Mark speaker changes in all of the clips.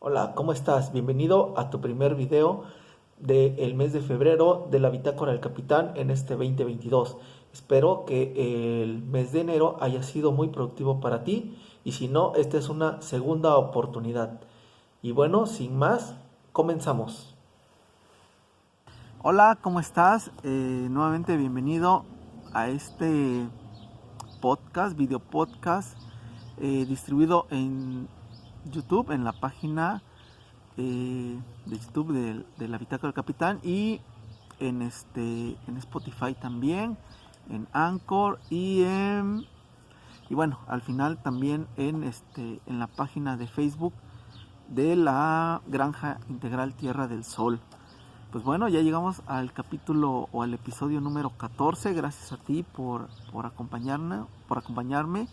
Speaker 1: Hola, ¿cómo estás? Bienvenido a tu primer video del mes de febrero de la Bitácora del Capitán en este 2022. Espero que el mes de enero haya sido muy productivo para ti y si no, esta es una segunda oportunidad. Y bueno, sin más, comenzamos. Hola, ¿cómo estás? Nuevamente bienvenido a este podcast, video podcast, distribuido en YouTube, en la página de YouTube de la Bitácora del Capitán y en Spotify también, en Anchor y bueno, al final también en la página de Facebook de la Granja Integral Tierra del Sol. Pues bueno, ya llegamos al capítulo o al episodio número 14. Gracias a ti por acompañarme.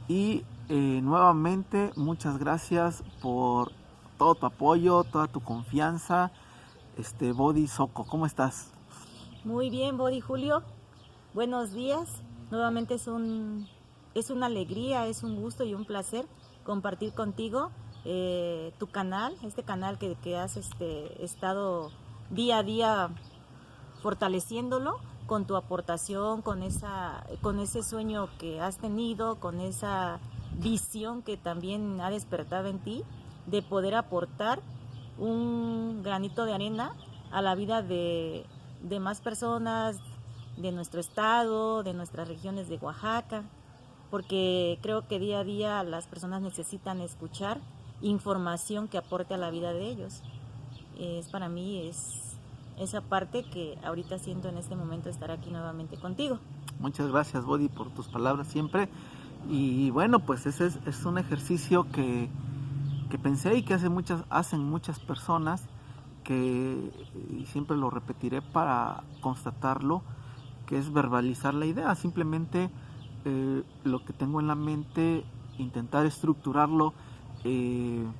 Speaker 1: Y nuevamente muchas gracias por todo tu apoyo, toda tu confianza. Body Soco, ¿cómo estás?
Speaker 2: Muy bien, Body Julio. Buenos días. Nuevamente es una alegría, es un gusto y un placer compartir contigo tu canal, este canal que has estado día a día fortaleciéndolo con tu aportación, con ese sueño que has tenido, con esa visión que también ha despertado en ti de poder aportar un granito de arena a la vida de más personas de nuestro estado, de nuestras regiones de Oaxaca, porque creo que día a día las personas necesitan escuchar información que aporte a la vida de ellos. Para mí es esa parte que ahorita siento en este momento estar aquí nuevamente contigo.
Speaker 1: Muchas gracias, Body, por tus palabras siempre. Y bueno, pues ese es un ejercicio que pensé y que hacen muchas personas, y siempre lo repetiré para constatarlo, que es verbalizar la idea, simplemente lo que tengo en la mente, intentar estructurarlo en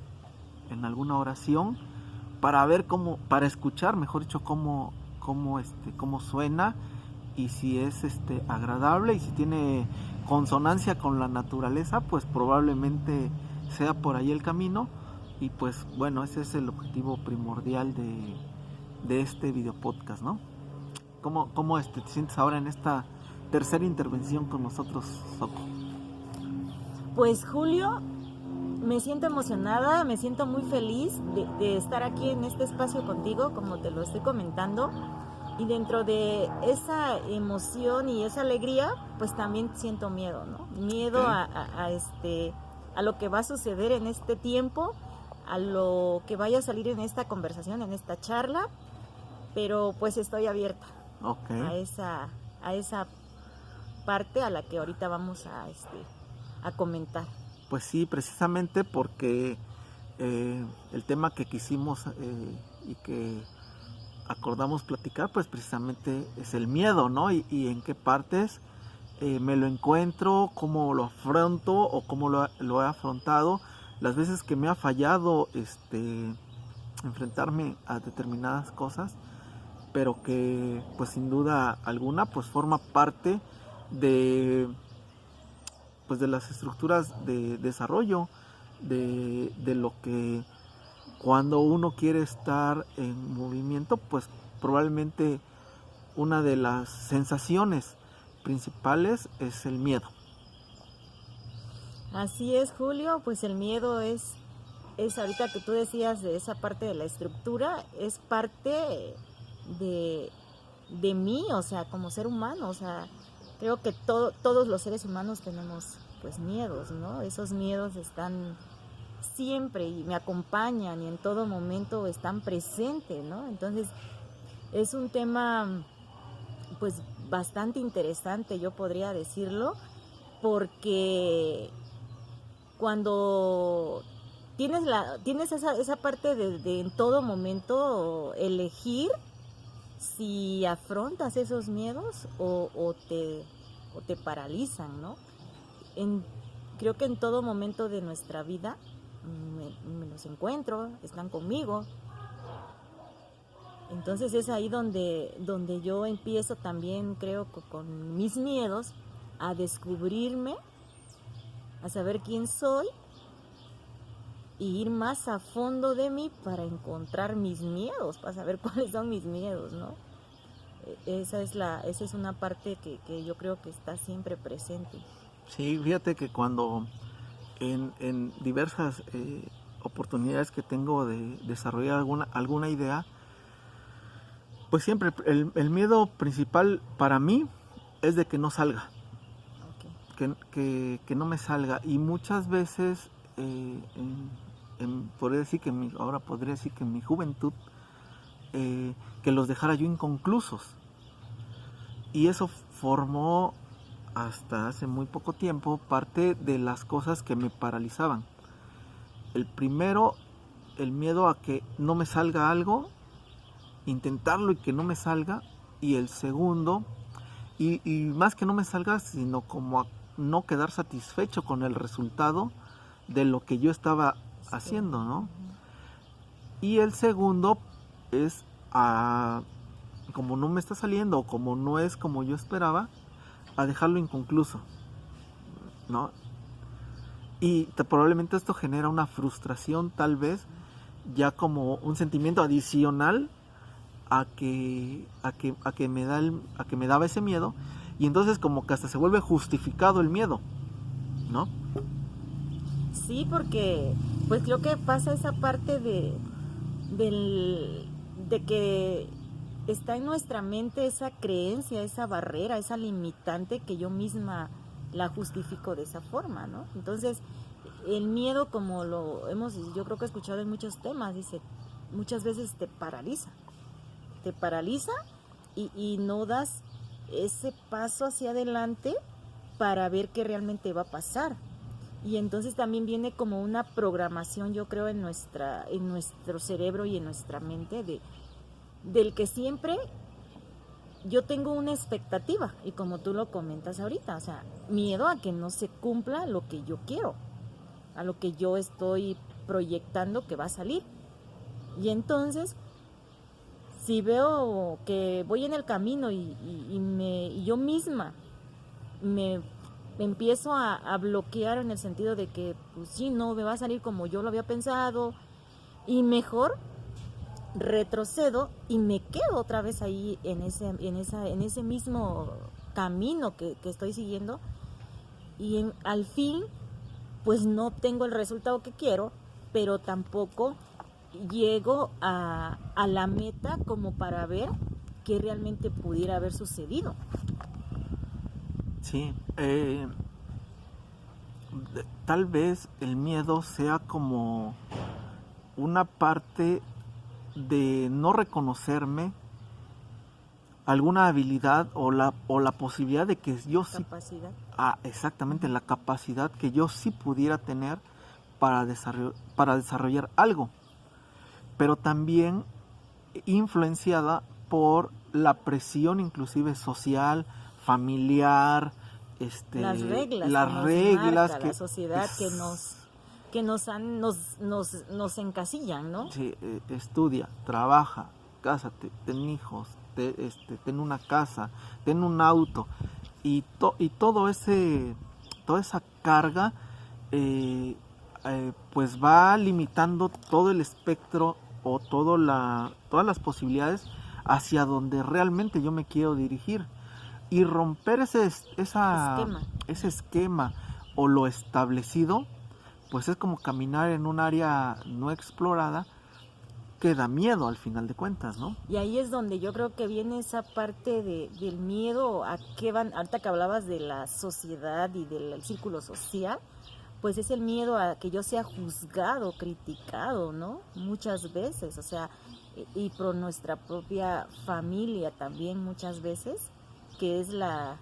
Speaker 1: alguna oración para ver para escuchar, mejor dicho, cómo suena y si es agradable y si tiene consonancia con la naturaleza, pues probablemente sea por ahí el camino. Y pues bueno, ese es el objetivo primordial de este video podcast, ¿no? ¿Cómo te sientes ahora en esta tercera intervención con nosotros, Soco?
Speaker 2: Pues Julio, me siento emocionada, me siento muy feliz de estar aquí en este espacio contigo, como te lo estoy comentando. Y dentro de esa emoción y esa alegría, pues también siento miedo, ¿no? Miedo
Speaker 1: Okay.
Speaker 2: a lo que va a suceder en este tiempo, a lo que vaya a salir en esta conversación, en esta charla, pero pues estoy abierta
Speaker 1: Okay.
Speaker 2: a esa parte a la que ahorita vamos a comentar.
Speaker 1: Pues sí, precisamente porque el tema que quisimos y que acordamos platicar, pues precisamente es el miedo, ¿no? Y en qué partes me lo encuentro, cómo lo afronto o cómo lo he afrontado, las veces que me ha fallado enfrentarme a determinadas cosas, pero que pues sin duda alguna pues forma parte de pues de las estructuras de desarrollo de lo que cuando uno quiere estar en movimiento, pues probablemente una de las sensaciones principales es el miedo.
Speaker 2: Así es, Julio, pues el miedo es ahorita que tú decías de esa parte de la estructura, es parte de, de mí, o sea, como ser humano, o sea, creo que todos los seres humanos tenemos pues miedos, ¿no? Esos miedos están siempre y me acompañan y en todo momento están presentes, ¿no? Entonces es un tema pues bastante interesante, yo podría decirlo, porque cuando tienes esa parte de en todo momento elegir si afrontas esos miedos o te paralizan, ¿no? En, creo que en todo momento de nuestra vida me los encuentro, están conmigo. Entonces es ahí donde yo empiezo también, creo, con mis miedos, a descubrirme, a saber quién soy y ir más a fondo de mí para encontrar mis miedos, para saber cuáles son mis miedos, ¿no? Esa es una parte que yo creo que está siempre presente.
Speaker 1: Sí, fíjate que cuando en diversas oportunidades que tengo de desarrollar alguna idea, pues siempre el miedo principal para mí es de que no salga,
Speaker 2: Okay.
Speaker 1: que no me salga. Y muchas veces, ahora podría decir que en mi juventud, que los dejara yo inconclusos. Y eso formó hasta hace muy poco tiempo parte de las cosas que me paralizaban. El primero, el miedo a que no me salga algo, intentarlo y que no me salga. Y el segundo, y más que no me salga, sino como a no quedar satisfecho con el resultado de lo que yo estaba haciendo, ¿no? Y el segundo es como no me está saliendo o como no es como yo esperaba, a dejarlo inconcluso, ¿no? Y probablemente esto genera una frustración, tal vez ya como un sentimiento adicional a que me daba ese miedo, y entonces como que hasta se vuelve justificado el miedo, ¿no?
Speaker 2: Sí, porque pues creo que pasa esa parte de que está en nuestra mente esa creencia, esa barrera, esa limitante que yo misma la justifico de esa forma, ¿no? Entonces, el miedo, como yo creo que he escuchado en muchos temas, dice, muchas veces te paraliza y no das ese paso hacia adelante para ver qué realmente va a pasar. Y entonces también viene como una programación, yo creo, en nuestro cerebro y en nuestra mente del que siempre yo tengo una expectativa, y como tú lo comentas ahorita, o sea, miedo a que no se cumpla lo que yo quiero, a lo que yo estoy proyectando que va a salir. Y entonces, si veo que voy en el camino y yo misma me empiezo a bloquear en el sentido de que, pues sí, no me va a salir como yo lo había pensado, y mejor retrocedo y me quedo otra vez ahí en ese mismo camino que estoy siguiendo, y al fin pues no tengo el resultado que quiero, pero tampoco llego a la meta como para ver qué realmente pudiera haber sucedido.
Speaker 1: Sí, tal vez el miedo sea como una parte de no reconocerme alguna habilidad o la posibilidad de que yo sí,
Speaker 2: Capacidad.
Speaker 1: exactamente, la capacidad que yo sí pudiera tener para desarrollar algo, pero también influenciada por la presión inclusive social, familiar,
Speaker 2: Las reglas
Speaker 1: las
Speaker 2: que nos
Speaker 1: reglas
Speaker 2: marca la sociedad que nos encasillan, ¿no?
Speaker 1: sí, estudia, trabaja, cásate, ten hijos, ten una casa, ten un auto, y todo toda esa carga, pues va limitando todo el espectro o todas las posibilidades hacia donde realmente yo me quiero dirigir, y romper ese esquema o lo establecido, pues es como caminar en un área no explorada que da miedo al final de cuentas, ¿no?
Speaker 2: Y ahí es donde yo creo que viene esa parte del miedo a qué van, ahorita que hablabas de la sociedad y del círculo social, pues es el miedo a que yo sea juzgado, criticado, ¿no? Muchas veces, o sea, y por nuestra propia familia también muchas veces, que es la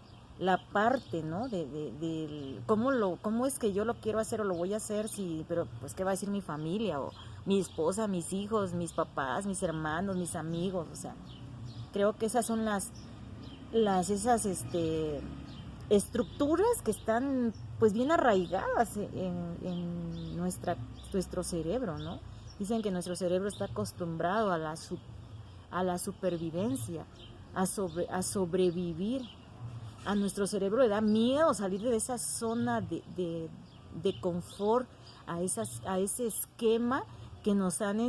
Speaker 2: parte, ¿no? De cómo es que yo lo quiero hacer o lo voy a hacer, pero pues qué va a decir mi familia o mi esposa, mis hijos, mis papás, mis hermanos, mis amigos, o sea, creo que esas son esas estructuras que están pues bien arraigadas en nuestro cerebro, ¿no? Dicen que nuestro cerebro está acostumbrado a la supervivencia, a sobrevivir. A nuestro cerebro le da miedo salir de esa zona de confort, a ese esquema que nos han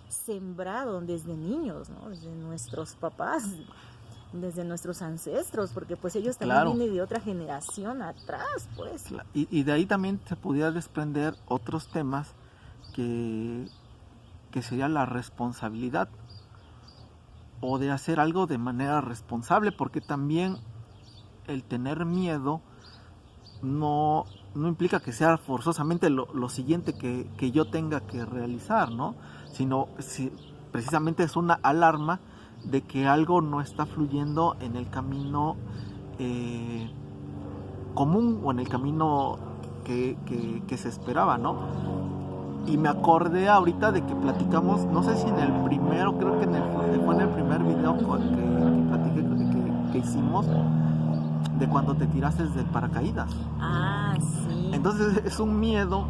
Speaker 2: sembrado desde niños, ¿no? Desde nuestros papás, desde nuestros ancestros, porque pues ellos también
Speaker 1: Claro.
Speaker 2: vienen de otra generación atrás, pues.
Speaker 1: Y de ahí también se pudiera desprender otros temas que sería la responsabilidad o de hacer algo de manera responsable, porque también el tener miedo no implica que sea forzosamente lo siguiente que yo tenga que realizar, ¿no? Sino precisamente es una alarma de que algo no está fluyendo en el camino común o en el camino que se esperaba, ¿no? Y me acordé ahorita de que platicamos, no sé si en el primero, creo que fue en el primer video que platiqué, que hicimos, de cuando te tiraste del paracaídas.
Speaker 2: Ah, sí.
Speaker 1: Entonces es un miedo,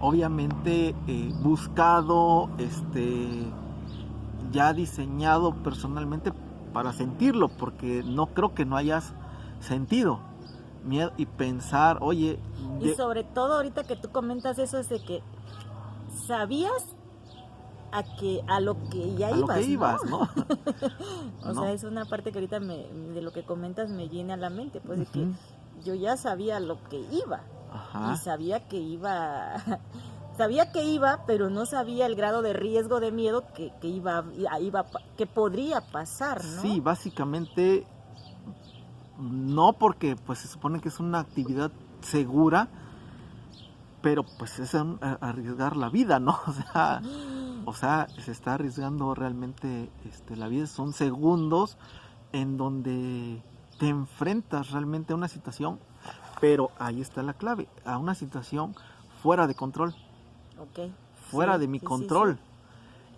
Speaker 1: obviamente, buscado, ya diseñado personalmente para sentirlo, porque no creo que no hayas sentido miedo y pensar, oye...
Speaker 2: Y sobre todo ahorita que tú comentas eso, es de que sabías a lo que ya ibas,
Speaker 1: lo que ibas, ¿no?
Speaker 2: O sea, es una parte que ahorita de lo que comentas me viene a la mente, pues de que yo ya sabía lo que iba. Ajá. Y sabía que iba, pero no sabía el grado de riesgo, de miedo que podría pasar, ¿no?
Speaker 1: Sí, básicamente no, porque pues se supone que es una actividad segura, pero pues es arriesgar la vida, ¿no? O sea, se está arriesgando realmente la vida. Son segundos en donde te enfrentas realmente a una situación, pero ahí está la clave, a una situación fuera de control.
Speaker 2: Okay.
Speaker 1: Fuera de mi control.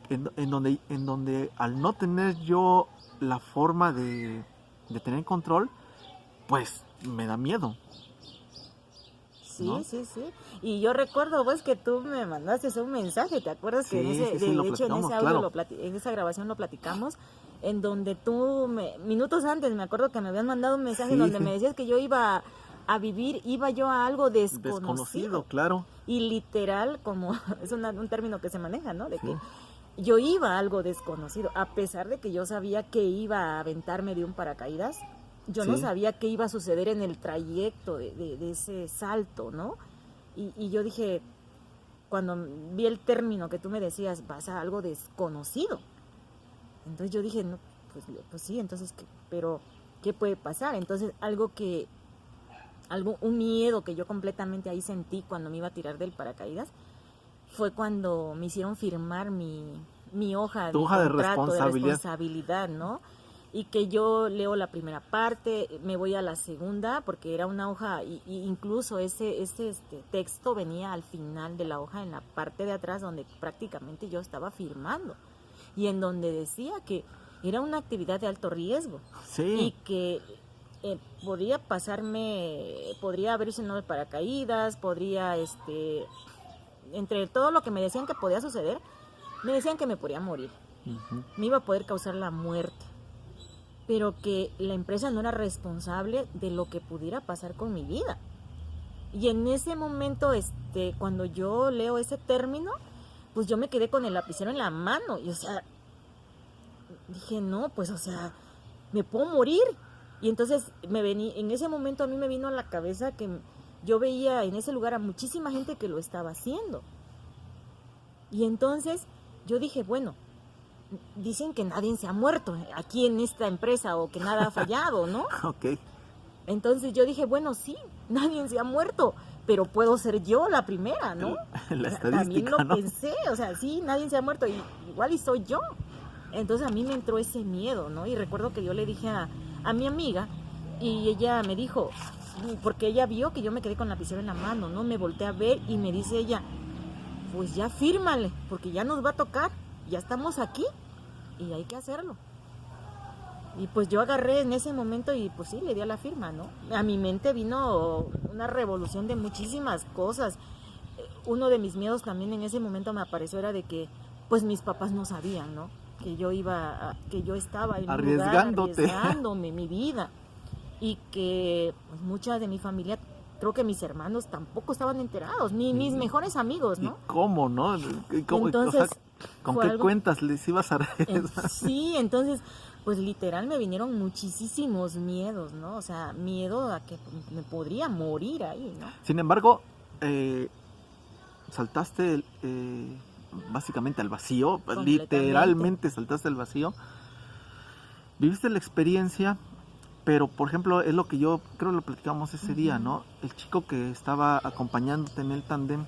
Speaker 1: Sí. En donde al no tener yo la forma de tener control, pues me da miedo.
Speaker 2: Sí, ¿no? Sí. Y yo recuerdo, pues, que tú me mandaste un mensaje, ¿te acuerdas?
Speaker 1: Sí,
Speaker 2: que
Speaker 1: de hecho,
Speaker 2: en ese audio, claro. En esa grabación lo platicamos, en donde tú, minutos antes, me acuerdo que me habían mandado un mensaje en donde me decías que yo iba a vivir, iba yo a algo desconocido,
Speaker 1: claro.
Speaker 2: Y literal, como es un término que se maneja, ¿no? De que yo iba a algo desconocido, a pesar de que yo sabía que iba a aventarme de un paracaídas. Yo no sabía qué iba a suceder en el trayecto de ese salto, ¿no? Y yo dije, cuando vi el término que tú me decías, vas a algo desconocido. Entonces yo dije, no, pues sí, entonces, pero ¿qué puede pasar? Entonces un miedo que yo completamente ahí sentí cuando me iba a tirar del paracaídas fue cuando me hicieron firmar mi hoja,
Speaker 1: de responsabilidad,
Speaker 2: ¿no? Y que yo leo la primera parte, me voy a la segunda, porque era una hoja, y incluso ese texto venía al final de la hoja, en la parte de atrás, donde prácticamente yo estaba firmando, y en donde decía que era una actividad de alto riesgo, y que podría haber sido de paracaídas, podría, entre todo lo que me decían que podía suceder, me decían que me podía morir, me iba a poder causar la muerte, pero que la empresa no era responsable de lo que pudiera pasar con mi vida. Y en ese momento, cuando yo leo ese término, pues yo me quedé con el lapicero en la mano. Y, o sea, dije, no, pues, o sea, me puedo morir. Y entonces, en ese momento a mí me vino a la cabeza que yo veía en ese lugar a muchísima gente que lo estaba haciendo. Y entonces, yo dije, bueno, dicen que nadie se ha muerto aquí en esta empresa o que nada ha fallado, ¿no?
Speaker 1: Ok.
Speaker 2: Entonces yo dije, bueno, sí, nadie se ha muerto, pero puedo ser yo la primera, ¿no?
Speaker 1: La estadística,
Speaker 2: también lo pensé, o sea, sí, nadie se ha muerto, igual y soy yo. Entonces a mí me entró ese miedo, ¿no? Y recuerdo que yo le dije a mi amiga y ella me dijo, porque ella vio que yo me quedé con la lapicero en la mano, ¿no? Me volteé a ver y me dice ella, pues ya fírmale, porque ya nos va a tocar. Ya estamos aquí y hay que hacerlo. Y pues yo agarré en ese momento y pues sí, le di a la firma, ¿no? A mi mente vino una revolución de muchísimas cosas. Uno de mis miedos también en ese momento me apareció era de que pues mis papás no sabían, ¿no? Que yo estaba en un lugar arriesgándome mi vida y que pues, mucha de mi familia creo que mis hermanos tampoco estaban enterados, ni mis mejores amigos, ¿no?
Speaker 1: ¿Y cómo, no? ¿Cómo,
Speaker 2: Entonces,
Speaker 1: o sea, ¿con
Speaker 2: fue
Speaker 1: qué
Speaker 2: algo...
Speaker 1: cuentas les ibas a regresar?
Speaker 2: Sí, entonces, pues literal me vinieron muchísimos miedos, ¿no? O sea, miedo a que me podría morir ahí, ¿no?
Speaker 1: Sin embargo, saltaste básicamente al vacío, literalmente saltaste al vacío. Viviste la experiencia, pero por ejemplo, es lo que yo creo lo platicamos ese día, ¿no? El chico que estaba acompañándote en el tándem,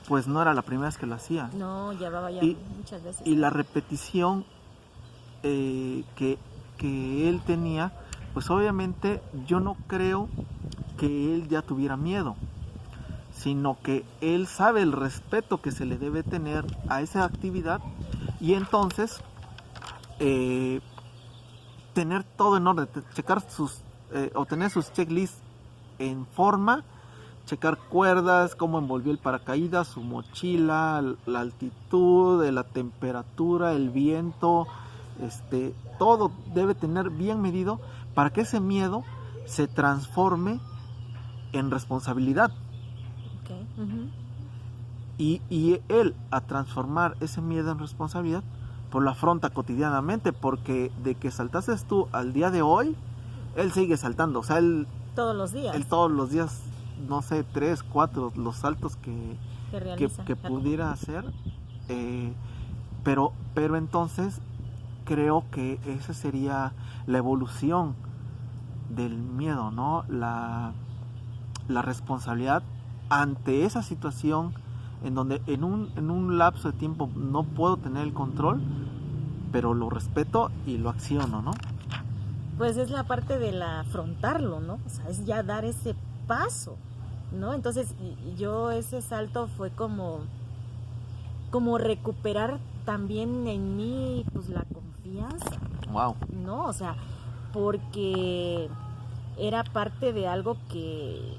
Speaker 1: pues no era la primera vez que lo hacía.
Speaker 2: No, llevaba ya muchas veces.
Speaker 1: Y la repetición que él tenía, pues obviamente yo no creo que él ya tuviera miedo, sino que él sabe el respeto que se le debe tener a esa actividad y entonces tener todo en orden, checar o tener sus checklists en forma, checar cuerdas, cómo envolvió el paracaídas, su mochila, la altitud, la temperatura, el viento, todo debe tener bien medido para que ese miedo se transforme en responsabilidad.
Speaker 2: Okay.
Speaker 1: Y él, a transformar ese miedo en responsabilidad, pues lo afronta cotidianamente, porque de que saltaste tú al día de hoy, él sigue saltando, o sea, él
Speaker 2: todos los días.
Speaker 1: Él todos los días, no sé, 3, 4, los saltos que pudiera hacer, pero entonces creo que esa sería la evolución del miedo, ¿no? La responsabilidad ante esa situación en donde en un lapso de tiempo no puedo tener el control, pero lo respeto y lo acciono, ¿no?
Speaker 2: Pues es la parte del afrontarlo, ¿no? O sea, es ya dar ese paso, ¿no? Entonces yo ese salto fue como recuperar también en mí pues la confianza.
Speaker 1: Wow.
Speaker 2: ¿No? O sea, porque era parte de algo que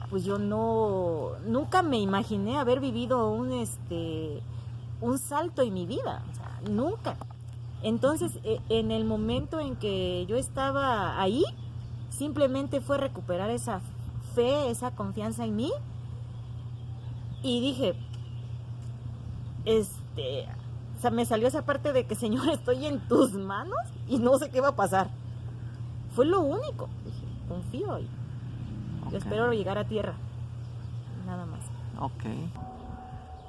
Speaker 2: pues yo nunca me imaginé haber vivido un salto en mi vida, o sea, nunca. Entonces, en el momento en que yo estaba ahí, simplemente fue recuperar esa fe, esa confianza en mí, y dije, o sea, me salió esa parte de que, Señor, estoy en tus manos y no sé qué va a pasar. Fue lo único. Dije, confío y espero llegar a tierra. Nada más.
Speaker 1: Ok.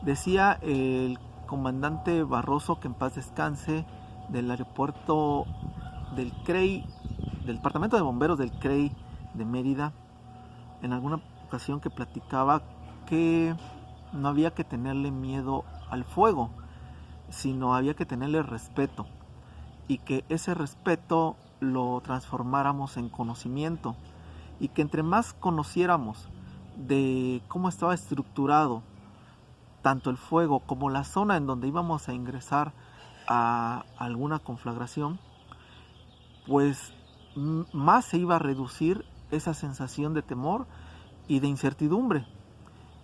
Speaker 1: Decía el comandante Barroso, que en paz descanse, del aeropuerto del CREI, del departamento de bomberos del CREI de Mérida, en alguna ocasión que platicaba que no había que tenerle miedo al fuego, sino había que tenerle respeto, y que ese respeto lo transformáramos en conocimiento, y que entre más conociéramos de cómo estaba estructurado tanto el fuego como la zona en donde íbamos a ingresar a alguna conflagración, pues más se iba a reducir esa sensación de temor y de incertidumbre.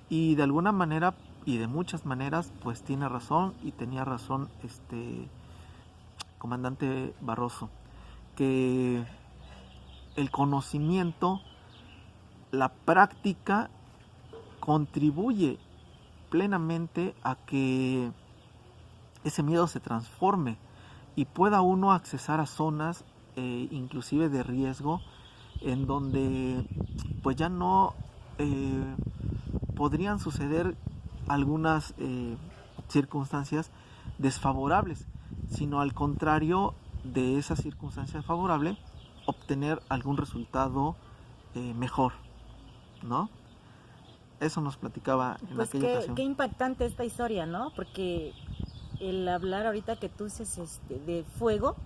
Speaker 1: Y de alguna manera, y de muchas maneras, pues tiene razón, y tenía razón comandante Barroso, que el conocimiento, la práctica, contribuye plenamente a que ese miedo se transforme y pueda uno accesar a zonas inclusive de riesgo, en donde pues ya no podrían suceder algunas circunstancias desfavorables, sino al contrario de esa circunstancia favorable, obtener algún resultado mejor, ¿no? Eso nos platicaba en
Speaker 2: pues
Speaker 1: aquella ocasión.
Speaker 2: Qué impactante esta historia, ¿no? Porque el hablar ahorita que tú dices de fuego,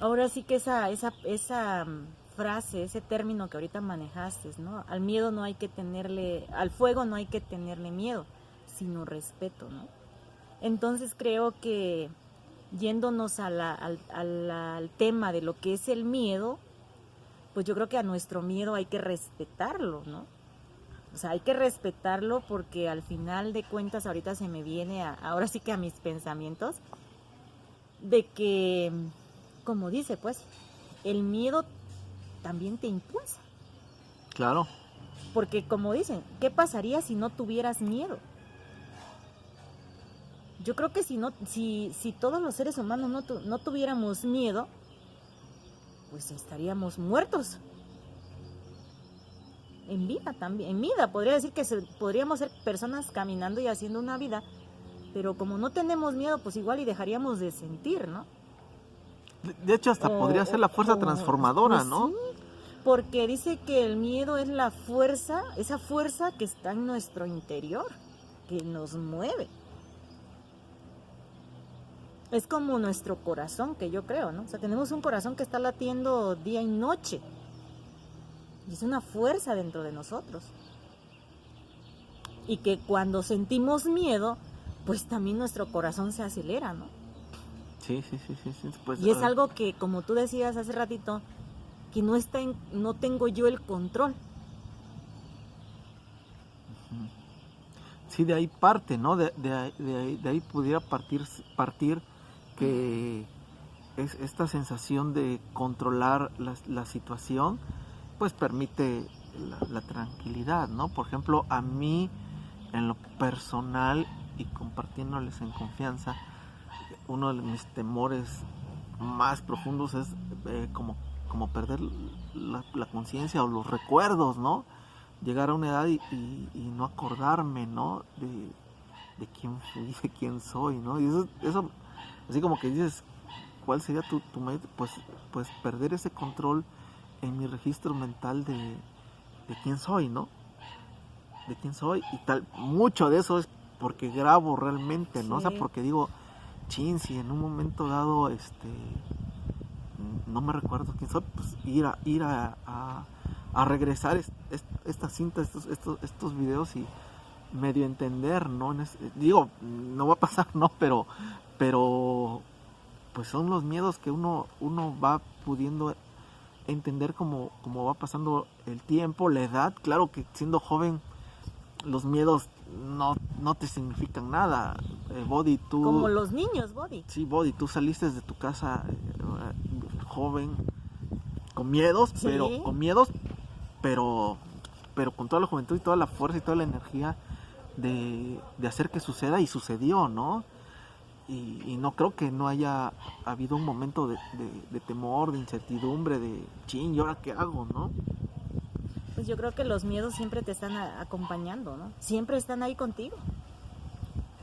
Speaker 2: ahora sí que esa frase, ese término que ahorita manejaste, ¿no? Al miedo no hay que tenerle, al fuego no hay que tenerle miedo, sino respeto, ¿no? Entonces creo que yéndonos al tema de lo que es el miedo, pues yo creo que a nuestro miedo hay que respetarlo, ¿no? O sea, hay que respetarlo porque al final de cuentas ahorita se me viene ahora sí que a mis pensamientos de que, como dice, pues, el miedo también te impulsa.
Speaker 1: Claro.
Speaker 2: Porque como dicen, ¿qué pasaría si no tuvieras miedo? Yo creo que si todos los seres humanos no tuviéramos miedo, pues estaríamos muertos. En vida también, en vida, podría decir que podríamos ser personas caminando y haciendo una vida, pero como no tenemos miedo, pues igual y dejaríamos de sentir, ¿no?
Speaker 1: De hecho, hasta podría ser la fuerza transformadora,
Speaker 2: pues
Speaker 1: ¿no?
Speaker 2: Sí, porque dice que el miedo es la fuerza, esa fuerza que está en nuestro interior, que nos mueve. Es como nuestro corazón, que yo creo, ¿no? O sea, tenemos un corazón que está latiendo día y noche. Y es una fuerza dentro de nosotros. Y que cuando sentimos miedo, pues también nuestro corazón se acelera, ¿no?
Speaker 1: Sí. Pues,
Speaker 2: y es algo que, como tú decías hace ratito, que no tengo yo el control.
Speaker 1: Sí, de ahí parte, ¿no? De ahí pudiera partir que es esta sensación de controlar la situación, pues permite la tranquilidad, ¿no? Por ejemplo, a mí, en lo personal y compartiéndoles en confianza, uno de mis temores más profundos es como perder la conciencia o los recuerdos, ¿no? Llegar a una edad y no acordarme, ¿no? De quién fui, de quién soy, ¿no? Y eso así como que dices, ¿cuál sería tu meta? Pues perder ese control en mi registro mental de quién soy, ¿no? De quién soy y tal. Mucho de eso es porque grabo realmente, ¿no?
Speaker 2: Sí.
Speaker 1: O sea, porque digo, chin, si en un momento dado, no me recuerdo quién soy, pues ir a regresar esta cinta, estos videos y medio entender, ¿no? Digo, no va a pasar, ¿no? Pero pues son los miedos que uno va pudiendo entender como va pasando el tiempo, la edad. Claro que siendo joven los miedos no te significan nada. Body, tú...
Speaker 2: Como los niños, Body.
Speaker 1: Sí, Body, tú saliste de tu casa joven, con miedos,
Speaker 2: Sí.
Speaker 1: pero con toda la juventud y toda la fuerza y toda la energía de hacer que suceda, y sucedió, ¿no? Y no creo que no haya habido un momento de temor, de incertidumbre, de chin, ¿y ahora qué hago, no?
Speaker 2: Pues yo creo que los miedos siempre te están acompañando, ¿no? Siempre están ahí contigo.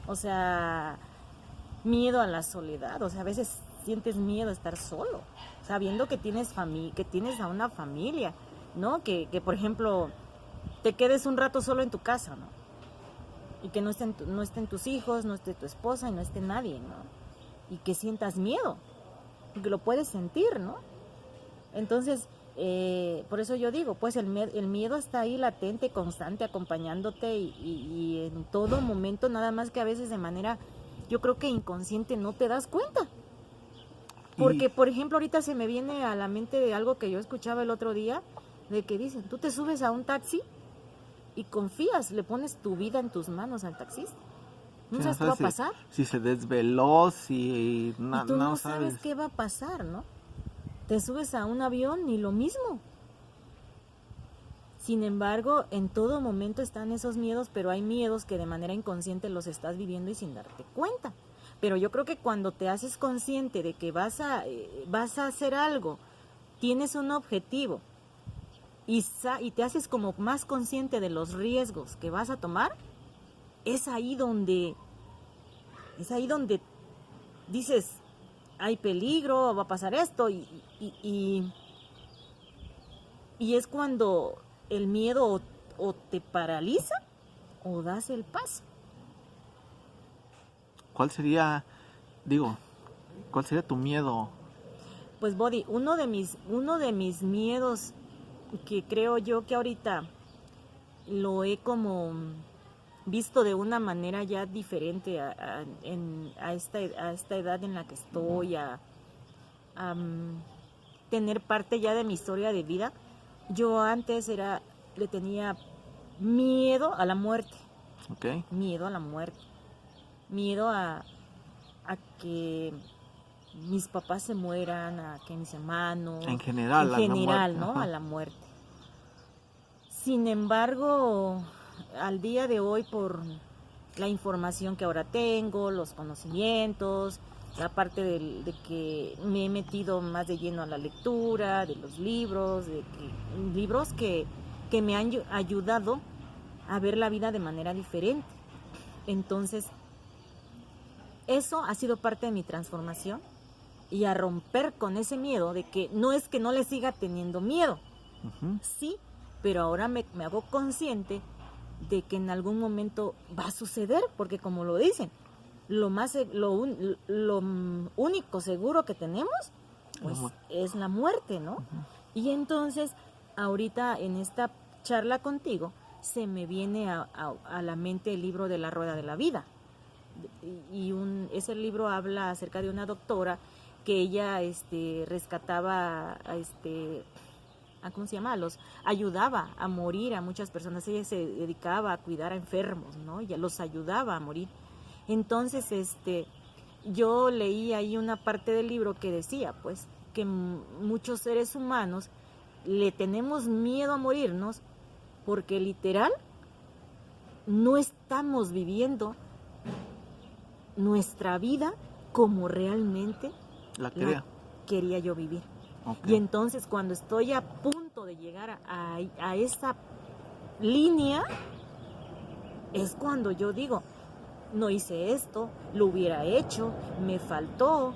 Speaker 2: O sea, miedo a la soledad, o sea, a veces sientes miedo a estar solo, sabiendo que tienes que tienes a una familia, ¿no? Que por ejemplo, te quedes un rato solo en tu casa, ¿no? Y que no estén tus hijos, no esté tu esposa y no esté nadie, ¿no? Y que sientas miedo, porque lo puedes sentir, ¿no? Entonces, por eso yo digo, pues el miedo está ahí latente, constante, acompañándote y en todo momento, nada más que a veces de manera, yo creo que inconsciente, no te das cuenta. Porque, por ejemplo, ahorita se me viene a la mente de algo que yo escuchaba el otro día, de que dicen, tú te subes a un taxi y confías, le pones tu vida en tus manos al taxista. No sabes qué va a pasar.
Speaker 1: Si se desveló, si
Speaker 2: y tú no sabes qué va a pasar, ¿no? Te subes a un avión y lo mismo. Sin embargo, en todo momento están esos miedos, pero hay miedos que de manera inconsciente los estás viviendo y sin darte cuenta. Pero yo creo que cuando te haces consciente de que vas a hacer algo, tienes un objetivo y te haces como más consciente de los riesgos que vas a tomar, es ahí donde dices, hay peligro, va a pasar esto y es cuando el miedo o te paraliza o das el paso.
Speaker 1: ¿Cuál sería tu miedo?
Speaker 2: Pues Body, uno de mis miedos que creo yo que ahorita lo he como visto de una manera ya diferente a esta edad en la que estoy, a tener parte ya de mi historia de vida. Yo antes le tenía miedo a la muerte.
Speaker 1: Okay.
Speaker 2: Miedo a la muerte. Miedo a que mis papás se mueran, a que mis hermanos,
Speaker 1: En general,
Speaker 2: en
Speaker 1: a la
Speaker 2: general,
Speaker 1: muerte.
Speaker 2: ¿no?
Speaker 1: Ajá.
Speaker 2: A la muerte. Sin embargo, al día de hoy, por la información que ahora tengo, los conocimientos, la parte de que me he metido más de lleno a la lectura, de los libros, libros que me han ayudado a ver la vida de manera diferente. Entonces, eso ha sido parte de mi transformación y a romper con ese miedo de que no es que no le siga teniendo miedo,
Speaker 1: Ujú.
Speaker 2: sí, pero ahora me hago consciente de que en algún momento va a suceder, porque como lo dicen, lo único seguro que tenemos pues es la muerte, ¿no? Y entonces ahorita en esta charla contigo se me viene a la mente el libro de La Rueda de la Vida, y ese libro habla acerca de una doctora que ella rescataba ¿cómo se llama? Ayudaba a morir a muchas personas. Ella se dedicaba a cuidar a enfermos, ¿no? Ella los ayudaba a morir. Entonces, yo leí ahí una parte del libro que decía, pues, que muchos seres humanos le tenemos miedo a morirnos porque literal no estamos viviendo nuestra vida como realmente
Speaker 1: La
Speaker 2: quería yo vivir.
Speaker 1: Okay.
Speaker 2: Y entonces cuando estoy a punto de llegar a esa línea, es cuando yo digo, no hice esto, lo hubiera hecho, me faltó.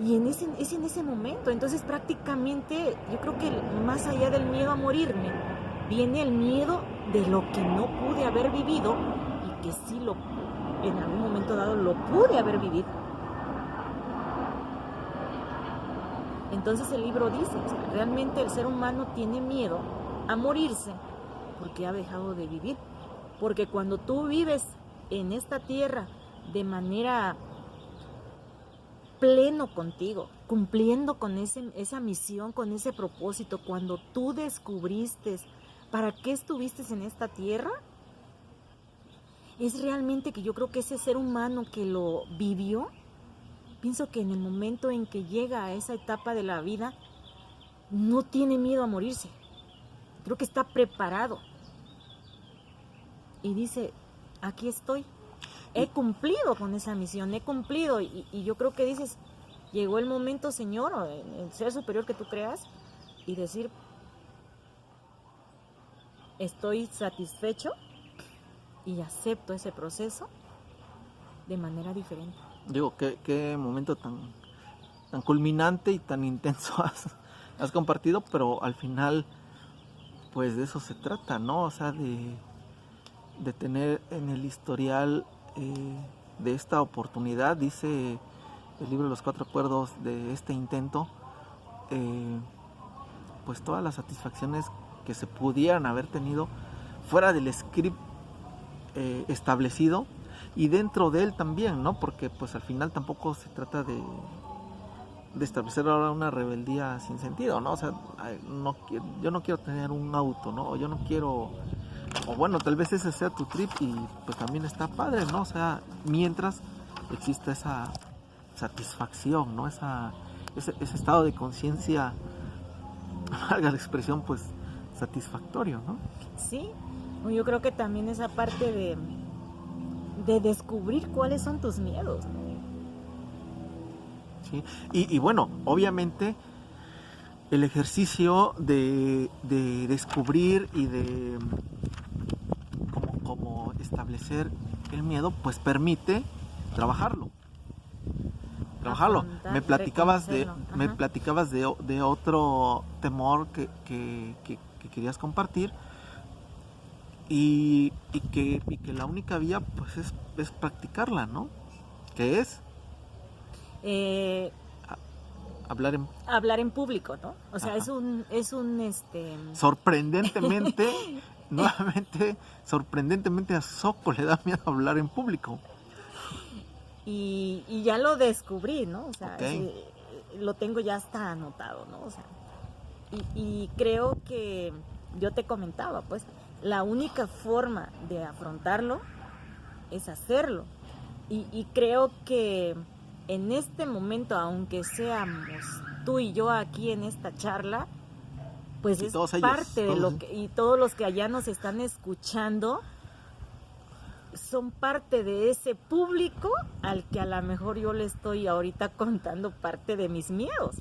Speaker 2: Y es en ese momento. Entonces prácticamente yo creo que más allá del miedo a morirme, viene el miedo de lo que no pude haber vivido y que sí en algún momento dado lo pude haber vivido. Entonces el libro dice, o sea, realmente el ser humano tiene miedo a morirse porque ha dejado de vivir. Porque cuando tú vives en esta tierra de manera pleno contigo, cumpliendo con esa misión, con ese propósito, cuando tú descubriste para qué estuviste en esta tierra, es realmente que yo creo que ese ser humano que lo vivió, pienso que en el momento en que llega a esa etapa de la vida, no tiene miedo a morirse. Creo que está preparado. Y dice, aquí estoy. He cumplido con esa misión, he cumplido. Y yo creo que dices, llegó el momento, Señor, o el ser superior que tú creas, y decir, estoy satisfecho y acepto ese proceso de manera diferente.
Speaker 1: Digo, qué momento tan culminante y tan intenso has compartido, pero al final, pues de eso se trata, ¿no? O sea, de tener en el historial de esta oportunidad, dice el libro de los 4 acuerdos, de este intento, pues todas las satisfacciones que se pudieran haber tenido fuera del script establecido, y dentro de él también, ¿no? Porque pues al final tampoco se trata de establecer ahora una rebeldía sin sentido, ¿no? O sea, yo no quiero tener un auto, ¿no? O yo no quiero, o bueno, tal vez ese sea tu trip y pues también está padre, ¿no? O sea, mientras exista esa satisfacción, ¿no? Ese estado de conciencia, valga la expresión, pues satisfactorio, ¿no?
Speaker 2: Sí, yo creo que también esa parte de descubrir cuáles son tus miedos.
Speaker 1: Sí. Y bueno, obviamente el ejercicio de descubrir y de como establecer el miedo, pues permite trabajarlo. Me platicabas de otro temor que querías compartir, y que la única vía pues es practicarla, ¿no? ¿Qué es? Hablar en
Speaker 2: público, ¿no? O sea, es un
Speaker 1: sorprendentemente nuevamente, sorprendentemente a Soko le da miedo hablar en público.
Speaker 2: Y ya lo descubrí, ¿no? O sea, lo tengo ya hasta anotado, ¿no? O sea, y creo que yo te comentaba, pues, la única forma de afrontarlo es hacerlo. Y creo que en este momento, aunque seamos tú y yo aquí en esta charla, pues
Speaker 1: y
Speaker 2: es
Speaker 1: todos ellos,
Speaker 2: parte de lo que, y todos los que allá nos están escuchando son parte de ese público al que a lo mejor yo le estoy ahorita contando parte de mis miedos.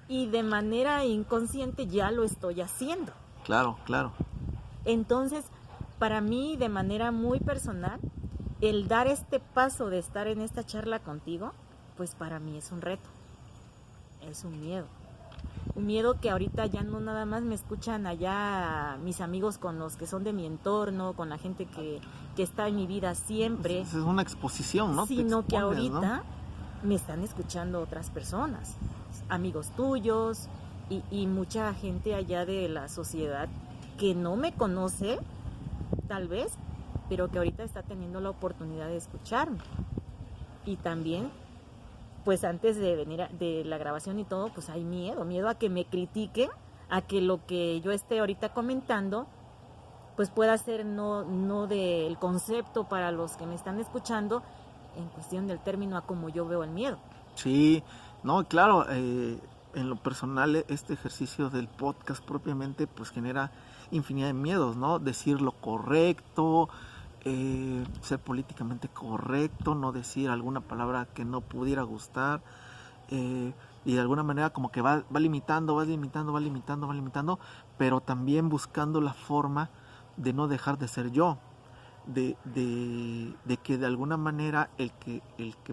Speaker 2: Y de manera inconsciente ya lo estoy haciendo.
Speaker 1: Claro, claro.
Speaker 2: Entonces, para mí, de manera muy personal, el dar este paso de estar en esta charla contigo, pues para mí es un reto, es un miedo. Un miedo que ahorita ya no nada más me escuchan allá mis amigos con los que son de mi entorno, con la gente que está en mi vida siempre.
Speaker 1: Es una exposición, ¿no?
Speaker 2: Sino
Speaker 1: expones,
Speaker 2: que ahorita,
Speaker 1: ¿no?
Speaker 2: me están escuchando otras personas, amigos tuyos y mucha gente allá de la sociedad que no me conoce, tal vez, pero que ahorita está teniendo la oportunidad de escucharme. Y también, pues antes de venir de la grabación y todo, pues hay miedo a que me critiquen, a que lo que yo esté ahorita comentando, pues pueda ser no del concepto para los que me están escuchando, en cuestión del término a como yo veo el miedo.
Speaker 1: Sí, no, claro, en lo personal este ejercicio del podcast propiamente pues genera infinidad de miedos, ¿no? Decir lo correcto, ser políticamente correcto, no decir alguna palabra que no pudiera gustar, y de alguna manera como que va limitando, pero también buscando la forma de no dejar de ser yo, de que de alguna manera el que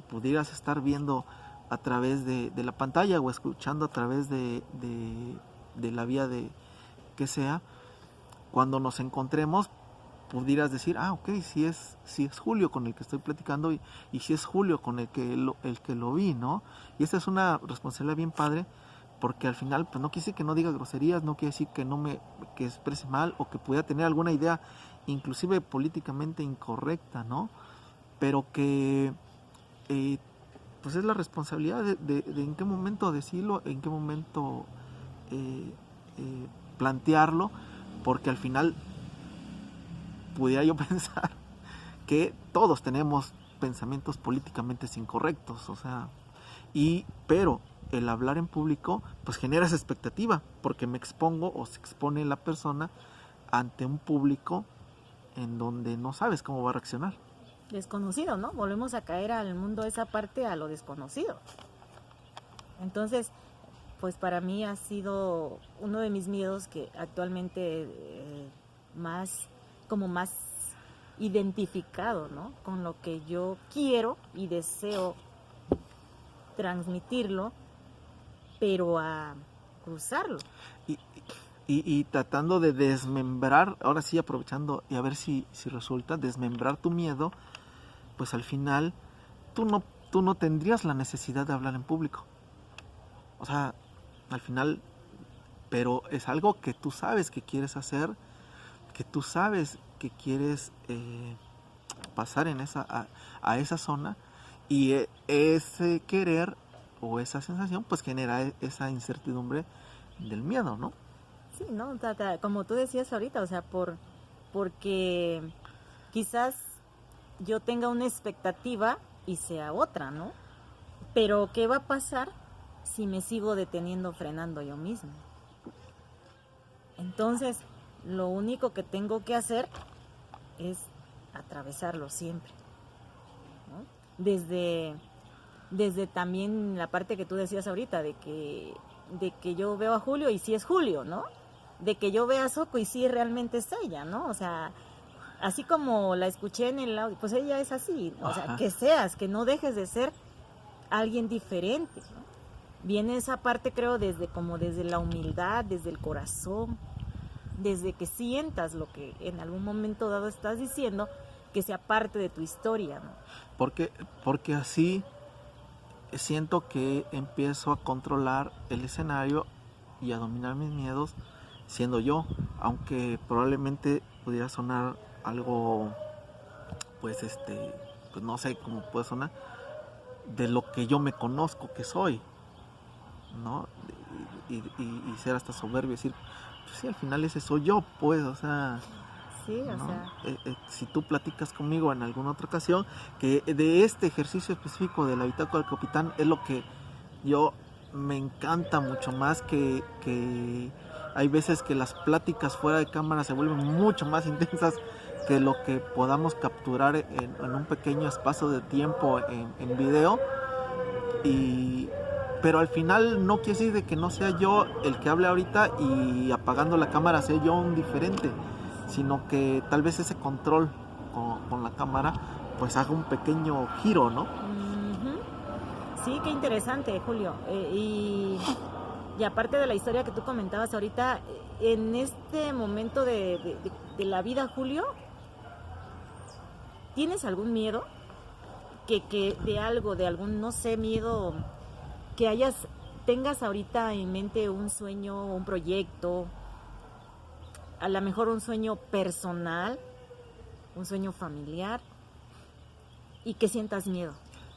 Speaker 1: pudieras estar viendo a través de la pantalla o escuchando a través de la vía de que sea, cuando nos encontremos pudieras decir, ok, si es Julio con el que estoy platicando y si es Julio con el que lo vi, ¿no? Y esa es una responsabilidad bien padre, porque al final pues no quiere decir que no diga groserías, no quiere decir que exprese mal o que pudiera tener alguna idea inclusive políticamente incorrecta, ¿no? Pero que pues es la responsabilidad de en qué momento decirlo, en qué momento plantearlo, porque al final pudiera yo pensar que todos tenemos pensamientos políticamente incorrectos, o sea, pero el hablar en público pues genera esa expectativa, porque me expongo o se expone la persona ante un público en donde no sabes cómo va a reaccionar.
Speaker 2: Desconocido, ¿no? Volvemos a caer al mundo esa parte, a lo desconocido. Entonces, pues para mí ha sido uno de mis miedos que actualmente más identificado, ¿no? Con lo que yo quiero y deseo transmitirlo, pero a cruzarlo.
Speaker 1: Y tratando de desmembrar, ahora sí aprovechando y a ver si resulta, desmembrar tu miedo, pues al final tú no tendrías la necesidad de hablar en público. O sea, al final, pero es algo que tú sabes que quieres hacer, que tú sabes que quieres pasar en a esa zona, y ese querer o esa sensación pues genera esa incertidumbre del miedo, ¿no?
Speaker 2: Sí, ¿no? Como tú decías ahorita, o sea, porque quizás yo tenga una expectativa y sea otra, ¿no? Pero ¿qué va a pasar si me sigo deteniendo, frenando yo mismo? Entonces, lo único que tengo que hacer es atravesarlo siempre, ¿no? Desde también la parte que tú decías ahorita, de que yo veo a Julio y sí es Julio, ¿no? De que yo vea a Soco y sí realmente es ella, ¿no? O sea, así como la escuché en el audio, pues ella es así, o sea, que no dejes de ser alguien diferente, ¿no? Viene esa parte, creo, desde la humildad, desde el corazón, desde que sientas lo que en algún momento dado estás diciendo, que sea parte de tu historia, ¿no?
Speaker 1: Porque así siento que empiezo a controlar el escenario y a dominar mis miedos siendo yo, aunque probablemente pudiera sonar algo pues pues no sé cómo puede sonar, de lo que yo me conozco que soy, ¿no? Y ser hasta soberbio y decir, pues sí, al final ese soy yo, pues, o sea,
Speaker 2: sí, o
Speaker 1: ¿no?
Speaker 2: sea.
Speaker 1: Si tú platicas conmigo en alguna otra ocasión, que de este ejercicio específico de la bitácora del capitán es lo que yo me encanta mucho más, que hay veces que las pláticas fuera de cámara se vuelven mucho más intensas que lo que podamos capturar en un pequeño espacio de tiempo en video. Pero al final no quiere decir de que no sea yo el que hable ahorita y apagando la cámara sea yo un diferente, sino que tal vez ese control con la cámara pues haga un pequeño giro, ¿no?
Speaker 2: Sí, qué interesante, Julio. Y aparte de la historia que tú comentabas ahorita, en este momento de la vida, Julio, ¿tienes algún miedo? Que de algo, de algún, no sé, miedo que tengas ahorita en mente un sueño, un proyecto, a lo mejor un sueño personal, un sueño familiar, y que sientas miedo.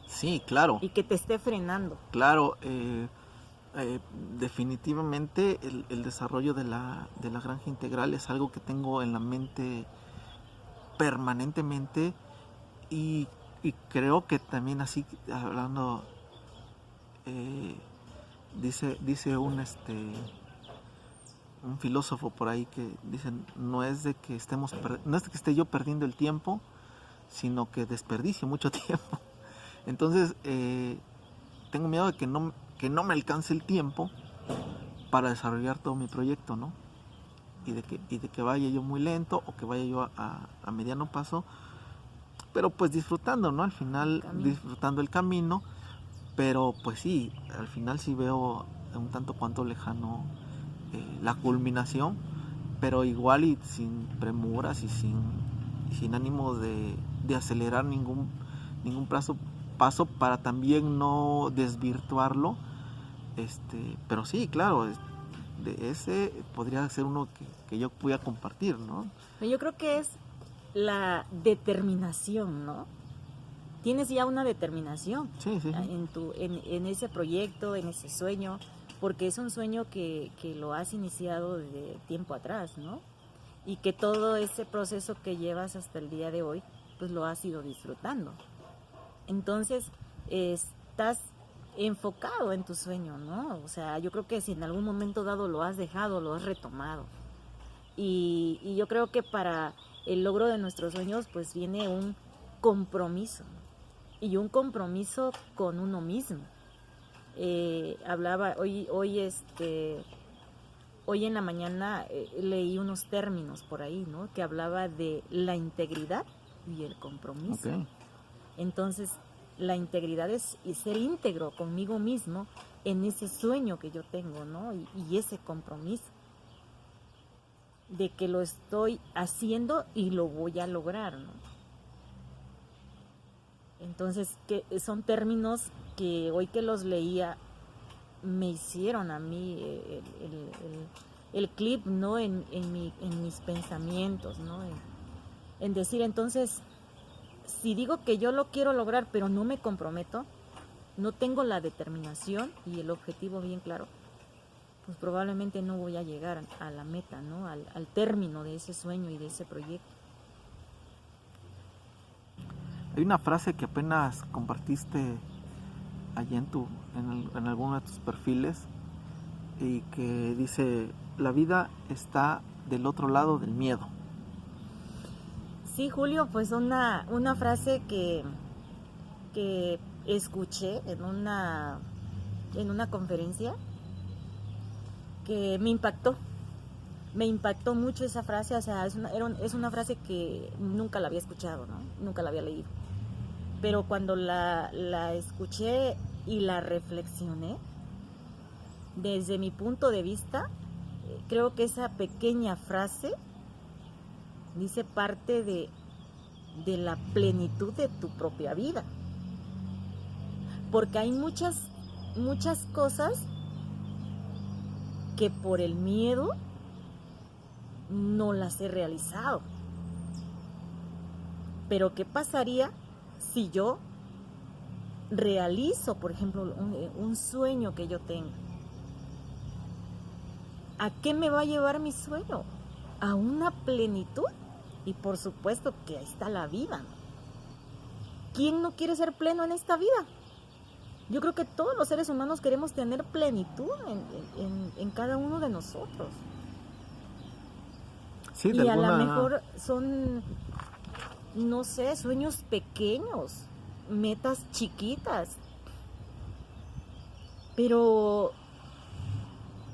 Speaker 1: Sí, claro.
Speaker 2: Y que te esté frenando.
Speaker 1: Claro, definitivamente el desarrollo de la granja integral es algo que tengo en la mente permanentemente y creo que también así hablando dice un filósofo por ahí que dice no es de que esté yo perdiendo el tiempo, sino que desperdicio mucho tiempo. Entonces tengo miedo de que no me alcance el tiempo para desarrollar todo mi proyecto, ¿no? Y de que vaya yo muy lento o que vaya yo a mediano paso, pero pues disfrutando, ¿no? Al final disfrutando el camino, pero pues sí, al final sí veo un tanto cuanto lejano la culminación, pero igual y sin premuras y sin ánimo de acelerar ningún paso para también no desvirtuarlo, pero sí, claro, de ese podría ser uno que yo pudiera compartir, ¿no?
Speaker 2: Yo creo que es la determinación, ¿no? Tienes ya una determinación
Speaker 1: sí.
Speaker 2: en ese proyecto, en ese sueño, porque es un sueño que lo has iniciado desde tiempo atrás, ¿no? Y que todo ese proceso que llevas hasta el día de hoy, pues lo has ido disfrutando. Entonces, estás enfocado en tu sueño, ¿no? O sea, yo creo que si en algún momento dado lo has dejado, lo has retomado. Y yo creo que para el logro de nuestros sueños, pues viene un compromiso, ¿no? Y un compromiso con uno mismo. Hablaba hoy en la mañana leí unos términos por ahí, ¿no? Que hablaba de la integridad y el compromiso.
Speaker 1: Okay.
Speaker 2: Entonces, la integridad es ser íntegro conmigo mismo en ese sueño que yo tengo, ¿no? Y ese compromiso de que lo estoy haciendo y lo voy a lograr, ¿no? Entonces, que son términos que hoy que los leía me hicieron a mí el clip, ¿no? En mis pensamientos, ¿no? En decir, entonces, si digo que yo lo quiero lograr, pero no me comprometo, no tengo la determinación y el objetivo bien claro, pues probablemente no voy a llegar a la meta, ¿no? Al término de ese sueño y de ese proyecto.
Speaker 1: Hay una frase que apenas compartiste allí en alguno de tus perfiles y que dice, la vida está del otro lado del miedo.
Speaker 2: Sí, Julio, pues una frase que escuché en una conferencia que me impactó mucho esa frase. O sea, es una frase que nunca la había escuchado, ¿no? Nunca la había leído, pero cuando la escuché y la reflexioné, desde mi punto de vista, creo que esa pequeña frase dice parte de la plenitud de tu propia vida, porque hay muchas cosas que por el miedo no las he realizado. Pero ¿qué pasaría si yo realizo, por ejemplo, un sueño que yo tengo? ¿A qué me va a llevar mi sueño? ¿A una plenitud Y por supuesto que ahí está la vida. ¿Quién no quiere ser pleno en esta vida? Yo creo que todos los seres humanos queremos tener plenitud en cada uno de nosotros.
Speaker 1: Sí,
Speaker 2: y a lo mejor son, no sé, sueños pequeños, metas chiquitas. Pero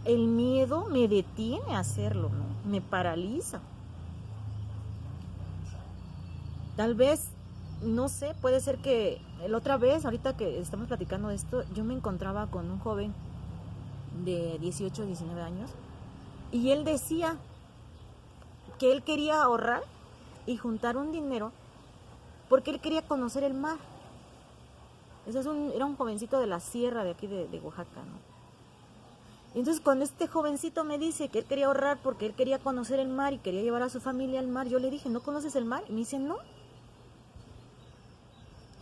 Speaker 2: el miedo me detiene a hacerlo, ¿no? Me paraliza. Tal vez, no sé, puede ser que la otra vez, ahorita que estamos platicando de esto, yo me encontraba con un joven de 18, 19 años y él decía que él quería ahorrar y juntar un dinero porque él quería conocer el mar. Era un jovencito de la sierra de aquí de Oaxaca, ¿no? Entonces, cuando este jovencito me dice que él quería ahorrar porque él quería conocer el mar y quería llevar a su familia al mar, yo le dije, ¿no conoces el mar? Y me dice, no.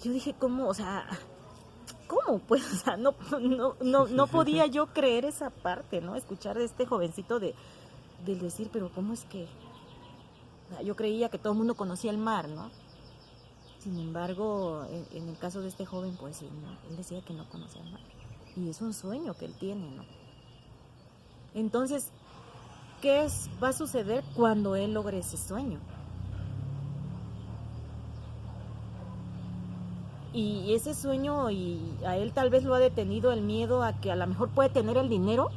Speaker 2: Yo dije, ¿cómo? O sea, ¿cómo? Pues, o sea, no podía yo creer esa parte, ¿no? Escuchar de este jovencito del decir, pero ¿cómo es que? O sea, yo creía que todo el mundo conocía el mar, ¿no? Sin embargo, en el caso de este joven, pues él decía que no conocía el mar. Y es un sueño que él tiene, ¿no? Entonces, ¿qué va a suceder cuando él logre ese sueño? Y ese sueño, y a él tal vez lo ha detenido el miedo a que a lo mejor puede tener el dinero,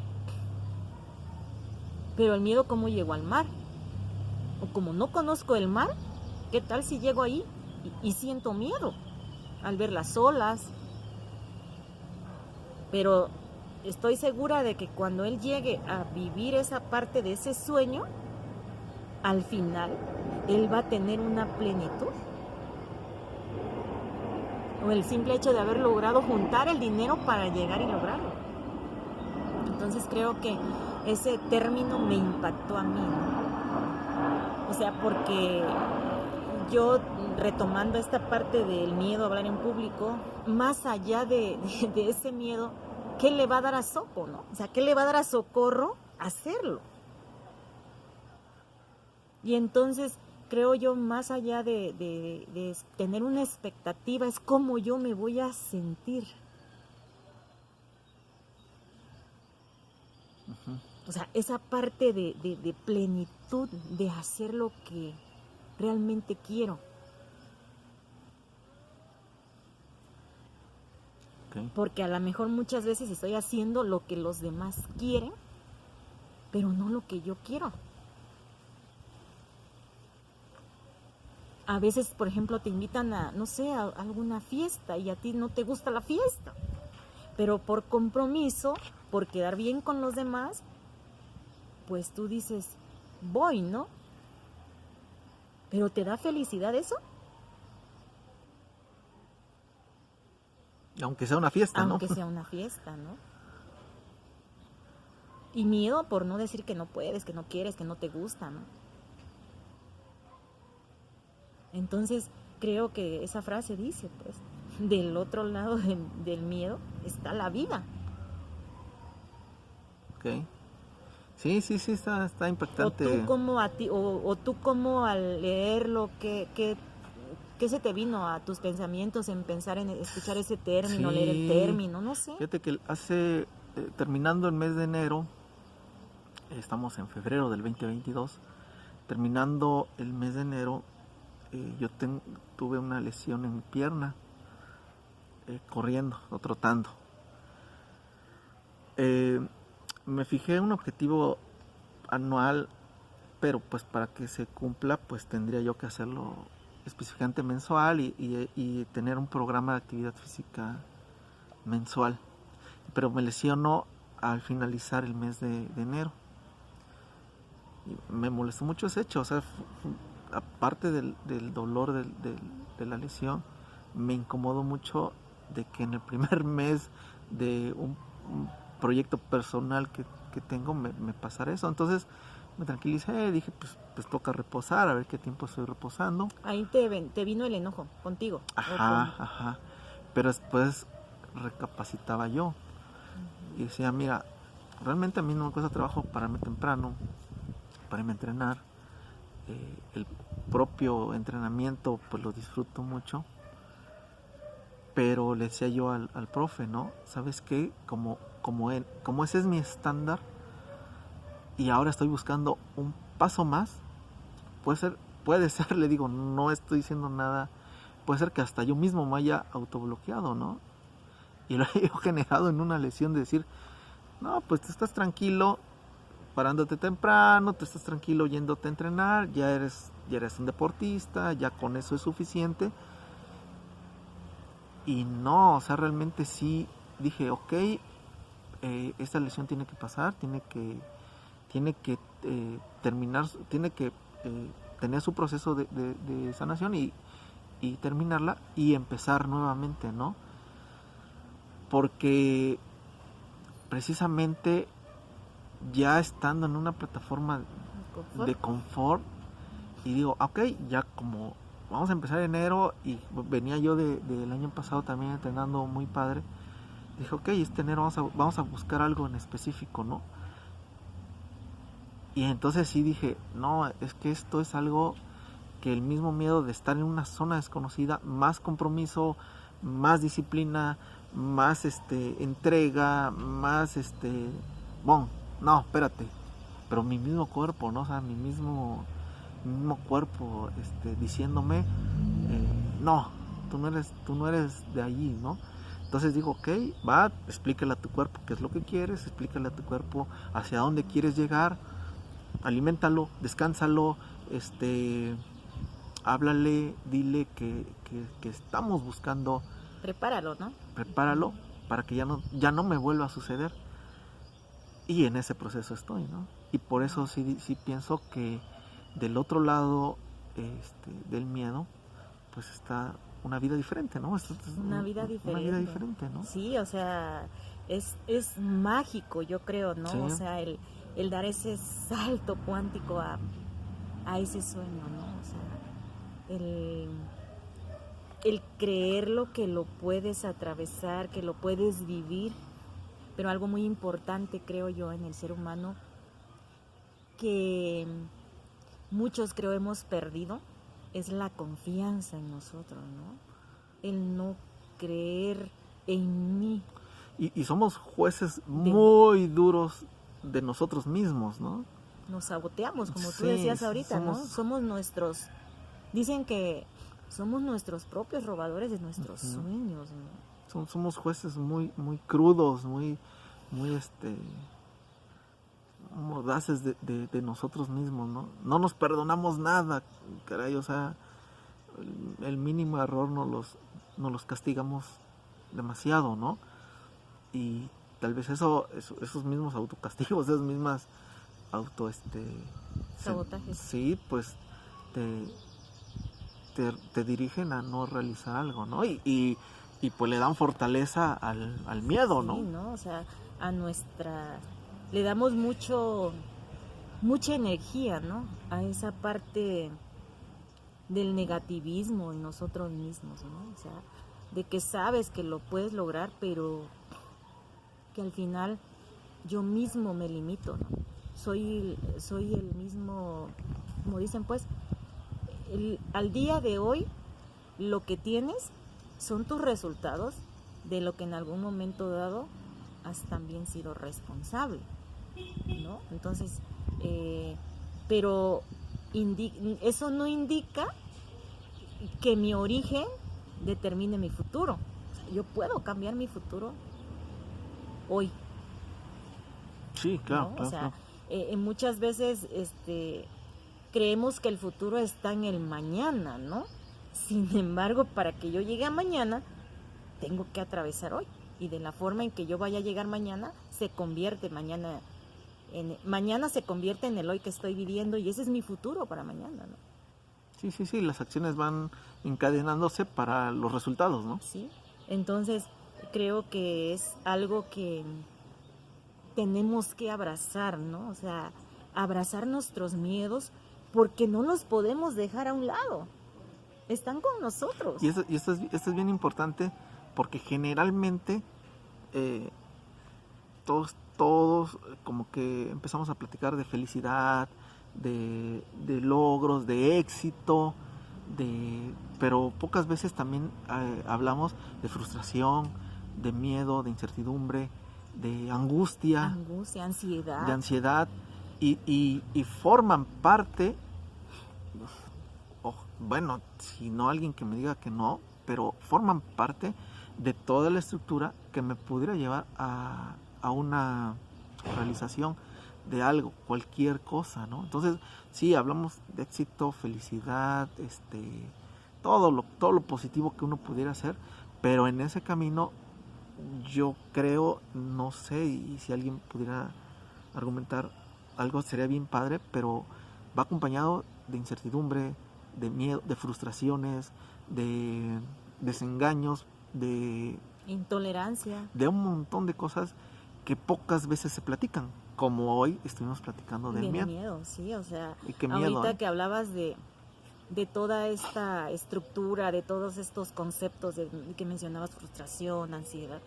Speaker 2: pero el miedo cómo llegó al mar. O como no conozco el mar, ¿qué tal si llego ahí y siento miedo al ver las olas? Pero estoy segura de que cuando él llegue a vivir esa parte de ese sueño, al final, él va a tener una plenitud. O el simple hecho de haber logrado juntar el dinero para llegar y lograrlo. Entonces creo que ese término me impactó a mí, ¿no? O sea, porque yo, retomando esta parte del miedo a hablar en público, más allá de ese miedo, ¿qué le va a dar a Sopo, no? O sea, ¿qué le va a dar a Socorro hacerlo? Y entonces creo yo, más allá de tener una expectativa, es cómo yo me voy a sentir. Uh-huh. O sea, esa parte de plenitud, de hacer lo que realmente quiero. Okay. Porque a lo mejor muchas veces estoy haciendo lo que los demás quieren, pero no lo que yo quiero. A veces, por ejemplo, te invitan a, no sé, a alguna fiesta y a ti no te gusta la fiesta. Pero por compromiso, por quedar bien con los demás, pues tú dices, voy, ¿no? ¿Pero te da felicidad eso?
Speaker 1: Aunque sea una fiesta, ¿no?
Speaker 2: Aunque sea una fiesta, ¿no? Y miedo por no decir que no puedes, que no quieres, que no te gusta, ¿no? Entonces, creo que esa frase dice, pues, del otro lado del miedo está la vida.
Speaker 1: Ok. Sí, está impactante.
Speaker 2: O tú como a ti, o tú como al leerlo, ¿qué se te vino a tus pensamientos en pensar en escuchar ese término, leer el término? No sé.
Speaker 1: Fíjate que terminando el mes de enero, estamos en febrero del 2022, terminando el mes de enero, yo tuve una lesión en mi pierna, corriendo o trotando. Me fijé un objetivo anual, pero pues para que se cumpla, pues tendría yo que hacerlo específicamente mensual y tener un programa de actividad física mensual. Pero me lesionó al finalizar el mes de enero. Y me molestó mucho ese hecho, o sea, aparte del dolor de la lesión, me incomodó mucho de que en el primer mes de un proyecto personal que tengo me pasara eso. Entonces me tranquilicé, dije pues toca reposar, a ver qué tiempo estoy reposando.
Speaker 2: Ahí te vino el enojo contigo.
Speaker 1: Ajá. Pero después recapacitaba yo. Uh-huh. Y decía, mira, realmente a mí no me cuesta trabajo pararme temprano, para irme a entrenar. el propio entrenamiento pues lo disfruto mucho, pero le decía yo al profe, ¿no? ¿Sabes qué? Como ese es mi estándar y ahora estoy buscando un paso más, puede ser, le digo, no estoy diciendo nada, puede ser que hasta yo mismo me haya autobloqueado, ¿no? Y lo he generado en una lesión de decir, no, pues tú estás tranquilo parándote temprano, tú estás tranquilo yéndote a entrenar, ya eres un deportista, ya con eso es suficiente. Y no, o sea, realmente sí dije, ok, esta lesión tiene que pasar, tiene que terminar, tiene que tener su proceso de sanación y terminarla y empezar nuevamente, ¿no? Porque precisamente ya estando en una plataforma de confort y digo, ok, ya como vamos a empezar enero y venía yo del año pasado también entrenando muy padre, dije, ok, este enero vamos a buscar algo en específico, ¿no? Y entonces sí dije, no, es que esto es algo que el mismo miedo de estar en una zona desconocida, más compromiso, más disciplina, más entrega, más bueno, no, espérate, pero mi mismo cuerpo, ¿no? O sea, mi mismo cuerpo diciéndome, no, tú no eres de allí, ¿no? Entonces digo, ok, va, explícale a tu cuerpo qué es lo que quieres, explícale a tu cuerpo hacia dónde quieres llegar, aliméntalo, descánsalo, háblale, dile que estamos buscando.
Speaker 2: Prepáralo, ¿no?
Speaker 1: Prepáralo para que ya no me vuelva a suceder. Y en ese proceso estoy, ¿no? Y por eso sí pienso que del otro lado del miedo, pues está una vida diferente, ¿no?
Speaker 2: Una vida diferente.
Speaker 1: Una vida diferente, ¿no?
Speaker 2: Sí, o sea, es mágico, yo creo, ¿no?
Speaker 1: Sí.
Speaker 2: O sea, el dar ese salto cuántico a ese sueño, ¿no? O sea, el creerlo que lo puedes atravesar, que lo puedes vivir, pero algo muy importante, creo yo, en el ser humano, que muchos creo hemos perdido, es la confianza en nosotros, ¿no? El no creer en mí.
Speaker 1: Y somos jueces muy duros de nosotros mismos, ¿no?
Speaker 2: Nos saboteamos, como tú
Speaker 1: Sí,
Speaker 2: decías ahorita,
Speaker 1: somos...
Speaker 2: ¿no? Somos nuestros... Dicen que somos nuestros propios robadores de nuestros sueños, ¿no?
Speaker 1: Somos jueces muy crudos, muy mordaces de nosotros mismos, ¿no? No nos perdonamos nada, caray, o sea, el mínimo error nos los castigamos demasiado, ¿no? Y tal vez esos mismos autocastigos, esas mismas
Speaker 2: sabotajes.
Speaker 1: Sí, pues te dirigen a no realizar algo, ¿no? Y pues le dan fortaleza al miedo,
Speaker 2: sí,
Speaker 1: ¿no?
Speaker 2: ¿no? O sea, le damos mucha energía, ¿no? A esa parte del negativismo en nosotros mismos, ¿no? O sea, de que sabes que lo puedes lograr, pero que al final yo mismo me limito, ¿no? Soy el mismo, como dicen pues, al día de hoy lo que tienes son tus resultados de lo que en algún momento dado has también sido responsable, ¿no? Entonces, pero eso no indica que mi origen determine mi futuro. O sea, yo puedo cambiar mi futuro hoy.
Speaker 1: Sí, claro,
Speaker 2: ¿no?
Speaker 1: claro,
Speaker 2: O sea,
Speaker 1: claro.
Speaker 2: Muchas veces creemos que el futuro está en el mañana, ¿no? Sin embargo, para que yo llegue a mañana, tengo que atravesar hoy. Y de la forma en que yo vaya a llegar mañana, mañana se convierte en el hoy que estoy viviendo y ese es mi futuro para mañana, ¿no?
Speaker 1: Sí, las acciones van encadenándose para los resultados, ¿no?
Speaker 2: Sí, entonces creo que es algo que tenemos que abrazar, ¿no? O sea, abrazar nuestros miedos porque no los podemos dejar a un lado. Están con nosotros.
Speaker 1: Y esto es bien importante porque generalmente todos como que empezamos a platicar de felicidad, de logros, de éxito, pero pocas veces también hablamos de frustración, de miedo, de incertidumbre, de angustia,
Speaker 2: ansiedad.
Speaker 1: De ansiedad y forman parte, bueno, si no alguien que me diga que no, pero forman parte de toda la estructura que me pudiera llevar a una realización de algo, cualquier cosa, ¿no? Entonces, sí, hablamos de éxito, felicidad, todo lo positivo que uno pudiera hacer, pero en ese camino yo creo, no sé, y si alguien pudiera argumentar algo sería bien padre, pero va acompañado de incertidumbre, de miedo, de frustraciones, de desengaños, de
Speaker 2: intolerancia,
Speaker 1: de un montón de cosas que pocas veces se platican, como hoy estuvimos platicando del miedo.
Speaker 2: Sí, o sea,
Speaker 1: y qué miedo,
Speaker 2: ahorita que hablabas de toda esta estructura, de todos estos conceptos que mencionabas, frustración, ansiedad,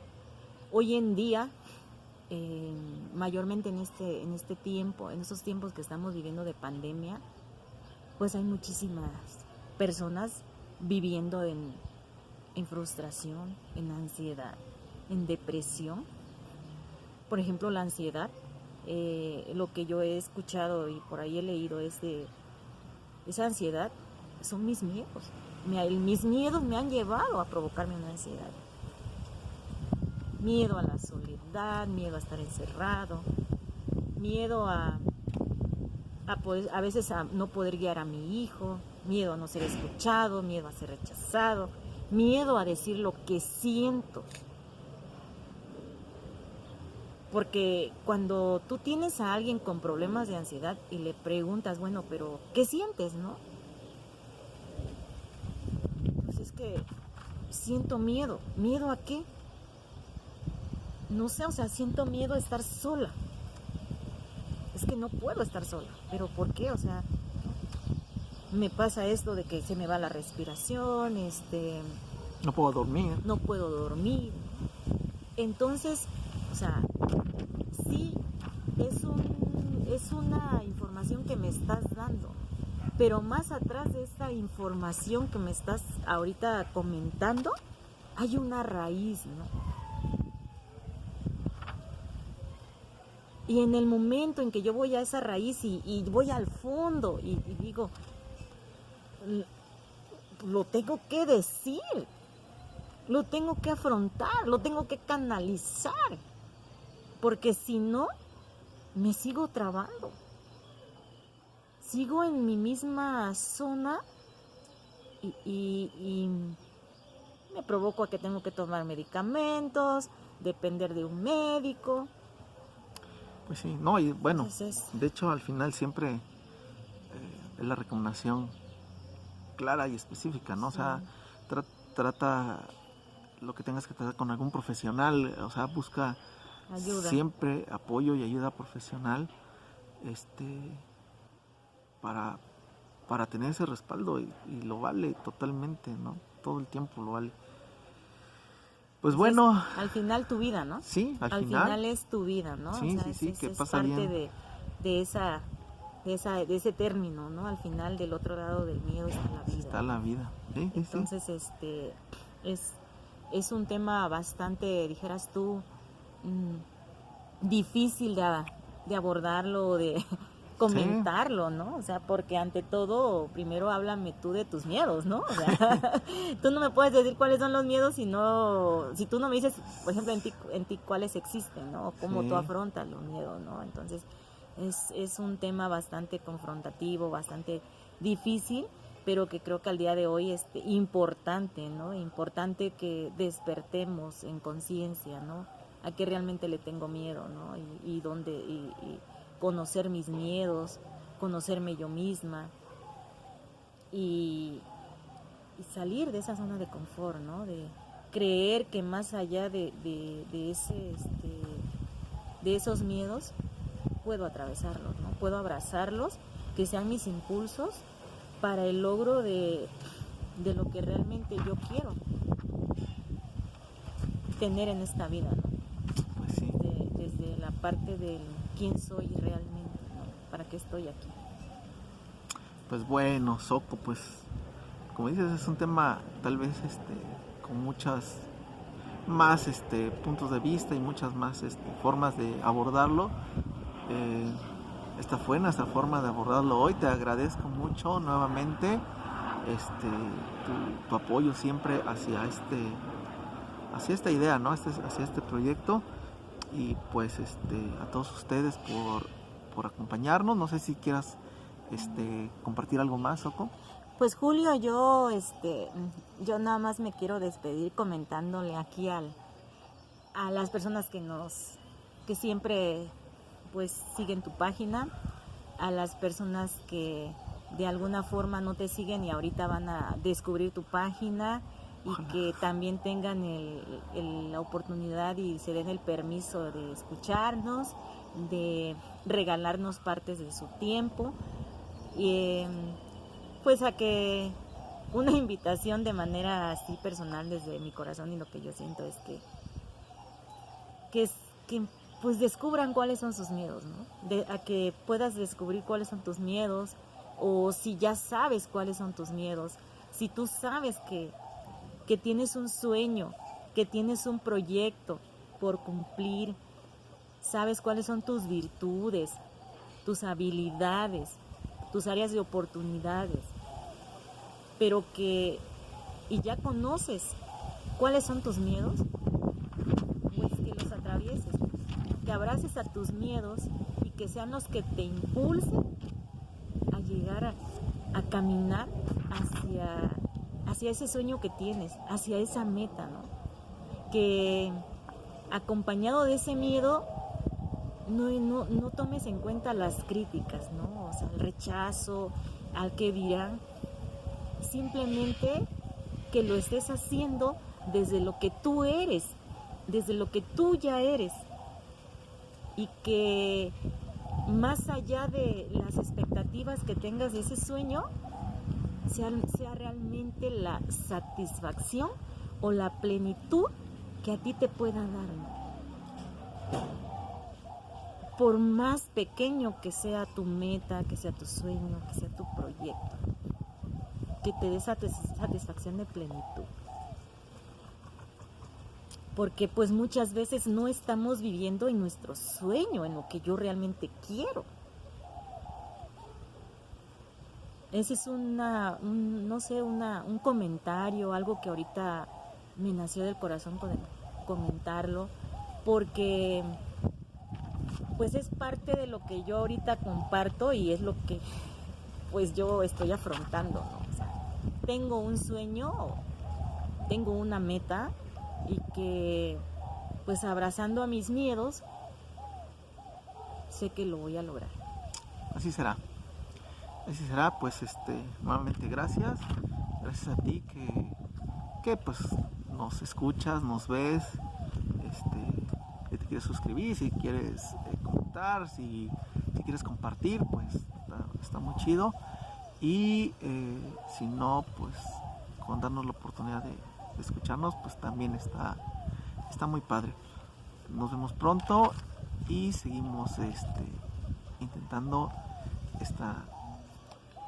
Speaker 2: hoy en día, mayormente en este tiempo, en estos tiempos que estamos viviendo de pandemia, pues hay muchísimas personas viviendo en frustración, en ansiedad, en depresión. Por ejemplo, la ansiedad, lo que yo he escuchado y por ahí he leído es de esa ansiedad, son mis miedos. Mis miedos me han llevado a provocarme una ansiedad. Miedo a la soledad, miedo a estar encerrado, miedo a veces a no poder guiar a mi hijo, miedo a no ser escuchado, miedo a ser rechazado, miedo a decir lo que siento. Porque cuando tú tienes a alguien con problemas de ansiedad y le preguntas, bueno, pero ¿qué sientes, no? Pues es que siento miedo. ¿Miedo a qué? No sé, o sea, siento miedo a estar sola. Es que no puedo estar sola. ¿Pero por qué? O sea, me pasa esto de que se me va la respiración,
Speaker 1: no puedo dormir.
Speaker 2: No puedo dormir. Entonces, o sea, sí, es una información que me estás dando, pero más atrás de esta información que me estás ahorita comentando, hay una raíz, ¿no? Y en el momento en que yo voy a esa raíz y voy al fondo y digo, lo tengo que decir, lo tengo que afrontar, lo tengo que canalizar, porque si no, me sigo trabando. Sigo en mi misma zona y me provoco a que tengo que tomar medicamentos, depender de un médico.
Speaker 1: Pues sí, no, y bueno, de hecho al final siempre es la recomendación clara y específica, ¿no? Sí. O sea, trata lo que tengas que tratar con algún profesional, o sea, busca ayuda. Siempre apoyo y ayuda profesional, para tener ese respaldo y lo vale totalmente, ¿no? Todo el tiempo lo vale. Pues bueno.
Speaker 2: Al final tu vida, ¿no?
Speaker 1: Sí, al
Speaker 2: final es tu vida, ¿no?
Speaker 1: Sí, o sea, sí, que pasa bien.
Speaker 2: Es parte de ese término, ¿no? Al final del otro lado del miedo está la vida.
Speaker 1: Está la vida. Sí,
Speaker 2: entonces, es un tema bastante, dijeras tú, difícil de abordarlo, de comentarlo, ¿no? O sea, porque ante todo, primero háblame tú de tus miedos, ¿no? O sea, tú no me puedes decir cuáles son los miedos si tú no me dices, por ejemplo, en ti cuáles existen, ¿no? O cómo tú afrontas los miedos, ¿no? Entonces, es un tema bastante confrontativo, bastante difícil, pero que creo que al día de hoy es importante, ¿no? Importante que despertemos en conciencia, ¿no? A qué realmente le tengo miedo, ¿no? Y conocer mis miedos, conocerme yo misma y salir de esa zona de confort, ¿no? De creer que más allá de esos miedos puedo atravesarlos, ¿no? Puedo abrazarlos, que sean mis impulsos para el logro de lo que realmente yo quiero tener en esta vida, ¿no?
Speaker 1: Pues sí.
Speaker 2: Desde la parte del quién soy realmente, ¿no? ¿Para qué estoy aquí?
Speaker 1: Pues bueno, Soco, pues como dices, es un tema tal vez con muchas más puntos de vista y muchas más formas de abordarlo. Eh, Esta fue nuestra forma de abordarlo hoy. Te agradezco mucho nuevamente tu apoyo siempre hacia esta idea, ¿no? Hacia este proyecto. Y pues a todos ustedes por acompañarnos. No sé si quieras compartir algo más, Soco.
Speaker 2: Pues Julio, yo nada más me quiero despedir comentándole aquí a las personas que siempre pues siguen tu página, a las personas que de alguna forma no te siguen y ahorita van a descubrir tu página y
Speaker 1: Ojalá.
Speaker 2: que también tengan la oportunidad y se den el permiso de escucharnos, de regalarnos partes de su tiempo y pues a que una invitación de manera así personal desde mi corazón y lo que yo siento es que pues descubran cuáles son sus miedos, ¿no? A que puedas descubrir cuáles son tus miedos, o si ya sabes cuáles son tus miedos, si tú sabes que tienes un sueño, que tienes un proyecto por cumplir, sabes cuáles son tus virtudes, tus habilidades, tus áreas de oportunidades, y ya conoces cuáles son tus miedos, pues que los atravieses, que abraces a tus miedos y que sean los que te impulsen a llegar a caminar hacia ese sueño que tienes, hacia esa meta, ¿no? Que acompañado de ese miedo no tomes en cuenta las críticas, ¿no? O sea, el rechazo, al que dirán, simplemente que lo estés haciendo desde lo que tú eres, desde lo que tú ya eres, y que más allá de las expectativas que tengas de ese sueño, sea realmente la satisfacción o la plenitud que a ti te pueda dar, ¿no? Por más pequeño que sea tu meta, que sea tu sueño, que sea tu proyecto, que te dé satisfacción de plenitud. Porque pues muchas veces no estamos viviendo en nuestro sueño, en lo que yo realmente quiero. Ese es un comentario, algo que ahorita me nació del corazón comentarlo, porque pues es parte de lo que yo ahorita comparto y es lo que pues yo estoy afrontando, ¿no? O sea, tengo un sueño, tengo una meta y que pues abrazando a mis miedos sé que lo voy a lograr.
Speaker 1: Así será. Así será, pues nuevamente gracias a ti que pues nos escuchas, nos ves, que te quieres suscribir, si quieres comentar, si quieres compartir, pues está muy chido. Y si no, pues con darnos la oportunidad de escucharnos, pues también está muy padre. Nos vemos pronto y seguimos intentando esta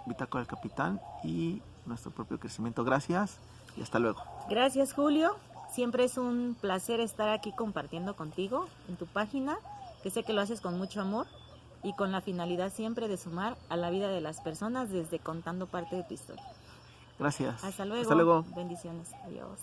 Speaker 1: Bitácora del Capitán y nuestro propio crecimiento. Gracias y hasta luego.
Speaker 2: Gracias, Julio. Siempre es un placer estar aquí compartiendo contigo en tu página, que sé que lo haces con mucho amor y con la finalidad siempre de sumar a la vida de las personas desde contando parte de tu historia.
Speaker 1: Gracias.
Speaker 2: Hasta luego.
Speaker 1: Hasta luego.
Speaker 2: Bendiciones. Adiós.